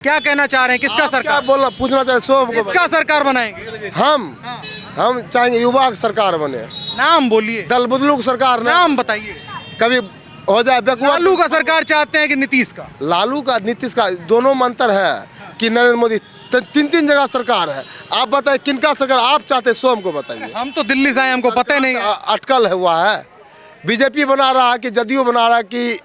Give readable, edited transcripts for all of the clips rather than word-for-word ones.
क्या कहना चाह रहे हैं, किसका सरकार? क्या बोलना पूछना चाह रहे हैं? किसका सरकार बनाएंगे? हम चाहेंगे युवा की सरकार बने। नाम बोलिए, दल बदलू की सरकार ने नाम बताइए। कभी हो जाए बैकवर्ड। लालू का सरकार चाहते हैं कि नीतीश का? लालू का नीतीश का दोनों में अंतर है कि नरेंद्र मोदी तीन जगह सरकार है। आप बताइए किनका सरकार आप चाहते हैं, सो हमको बताइए। हम तो दिल्ली से आए, हमको पता ही नहीं है। अटकल हुआ है, बीजेपी बना रहा है कि जदयू बना रहा है कि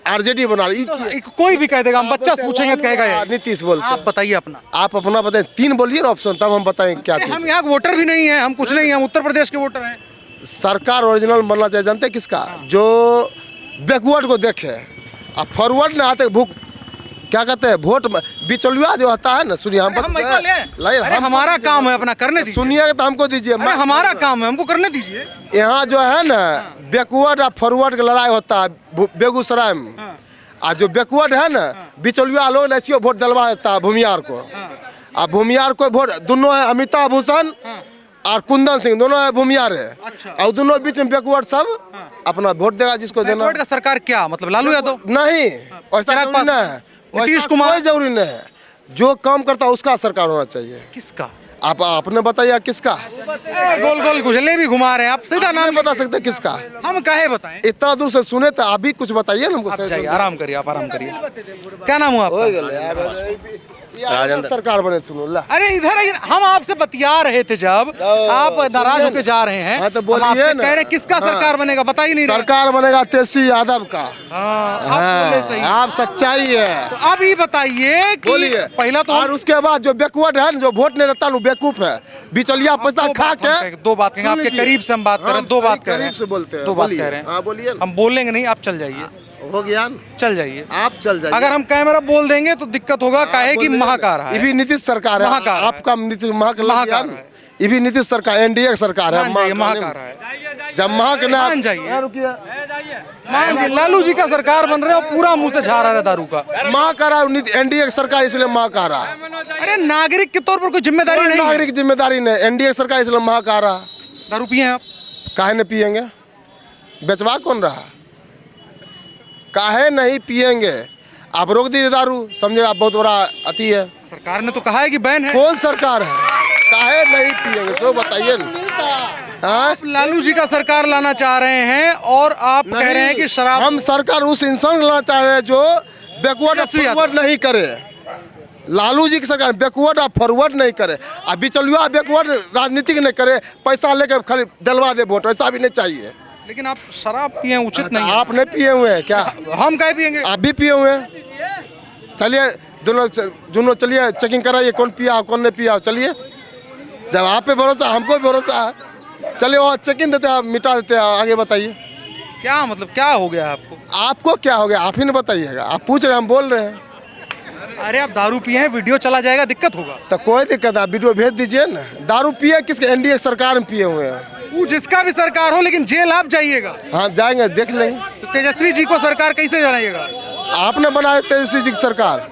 आरजेडी बना रही है। कोई भी कह देगा, हम बच्चा से पूछेंगे तो कहेगा ये। नीतीश बोलते आप हैं। बताइए अपना। आप अपना बताइए, 3 बोलिए ना ऑप्शन, तब हम बताएं क्या चीज हम है। यहाँ वोटर भी नहीं है, हम कुछ नहीं है, हम उत्तर प्रदेश के वोटर हैं। सरकार ओरिजिनल बनना चाहिए। जानते हैं किसका? जो बैकवर्ड को देखे और फॉरवर्ड ना आते भूख क्या कहते हैं वोट बिचौलिया जो होता है ना। सुनिए हम अरे हमारा काम है अपना, करने दीजिए। सुनिए तो हमको दीजिए। अरे हमारा काम है, हमको करने दीजिए। यहाँ जो है ना बैकवर्ड और फॉरवर्ड की लड़ाई होता है बेगूसराय में। और जो बैकवर्ड है ना बिचौलिया लोग ऐसी वोट दिलवा देता है भूमियार को। और भूमियार को वोट दोनों है, अमिताभ भूषण और कुंदन सिंह दोनों है भूमियार है। और दोनों बीच में बैकवर्ड सब अपना वोट देगा जिसको देना। बैकवर्ड का सरकार क्या मतलब? लालू यादव नहीं, ऐसा चिराग जरूरी नहीं है। नीतीश कुमार? कोई जरूरी नहीं है। जो काम करता है उसका सरकार होना चाहिए। किसका? आप आपने बताइए किसका? गोल गोल गुजले भी घुमा रहे हैं आप, सीधा नाम बता सकते हैं किसका? हम काहे बताएं? इतना दूर से सुने तो आप भी कुछ बताइए ना हमको। आप जाइए, आराम करिए, आप आराम करिए। क्या नाम हुआ आपका? राजेंद्र सरकार बने तुम। अरे इधर हम आपसे बतिया रहे थे, जब आप नाराज होके जा रहे हैं। हाँ, तो हम बोलिए आपसे ना। कह रहे हैं किसका सरकार बनेगा, बता ही नहीं रहे। सरकार बनेगा तेजस्वी यादव का। आप बोले सही। आप सच्चाई है। तो अब ये बताइए कि बोलिए पहला तो और उसके बाद जो बैकवर्ड है जो वोट नहीं देता बेवकूफ है, बिचौलिया पैसा खा के। दो बात कहेंगे, आपके करीब से हम बात कर रहे हैं, दो बात कह रहे हैं, से बोलते हैं। दो बात कह रहे हैं। हाँ बोलिए। हम बोलेंगे नहीं, आप चल जाइए। हो गया, चल जाइए। आप चल जाइए। अगर हम कैमरा बोल देंगे तो दिक्कत होगा, काहे कि महाकार है। ये भी नीतीश सरकार है। महाकार है। आपका नीतीश महाकार महाकार है। ये भी नीतीश सरकार एनडीए सरकार है। महाकार है। जब महाक ने मान जाइए, मान जाइए। लालू जी का सरकार बन रहे हो, पूरा मुंह से झाड़ रहा है दारू का। महाकारा एनडीए सरकार इसलिए महाकारा। अरे नागरिक के तौर पर कोई जिम्मेदारी नहीं है। नागरिक जिम्मेदारी नहीं, एनडीए सरकार इसलिए महाकारा। दारू पिए हैं आप? काहे नहीं पियेंगे? बेचवा कौन रहा? काहे नहीं पियेंगे? आप रोक दीजिए दारू, समझे आप बहुत बड़ा अति है। सरकार ने तो कहा है कि बैन है। कौन सरकार है? काहे नहीं पियेंगे सो बताइए ना। हाँ? लालू जी का सरकार लाना चाह रहे हैं और आप कह रहे हैं कि शराब। हम सरकार उस इंसान को लाना चाह रहे हैं जो बैकवर्ड और फॉरवर्ड नहीं करे। लालू जी की सरकार बैकवर्ड और फॉरवर्ड नहीं करे। अब बिचौलिया बैकवर्ड राजनीतिक नहीं करे, पैसा लेकर खाली डलवा दे वोट, ऐसा भी नहीं चाहिए। लेकिन आप शराब पिए उचित नहीं है। आप नहीं पिए हुए हैं क्या? हम काहे पिएंगे? आप भी पिए हुए हैं। चलिए दोनों चलिए चेकिंग कराइए, कौन पिया कौन नहीं पिया। चलिए, जब आप पे भरोसा हमको भी भरोसा है। चलिए वहाँ चेकिंग देते हैं, मिटा देते हैं। आगे बताइए क्या मतलब, क्या हो गया आपको? आपको क्या हो गया आप ही नहीं बताइएगा। आप पूछ रहे हैं, हम बोल रहे हैं। अरे आप दारू पिए हैं, वीडियो चला जाएगा, दिक्कत होगा। तो कोई दिक्कत है, वीडियो भेज दीजिए ना। दारू पिए किसके? एनडीए सरकार में पिए हुए हैं। वो जिसका भी सरकार हो, लेकिन जेल आप जाइएगा। हाँ जाएंगे, देख लेंगे। तो तेजस्वी जी को सरकार कैसे बनाइएगा? आपने बनाया तेजस्वी जी की सरकार।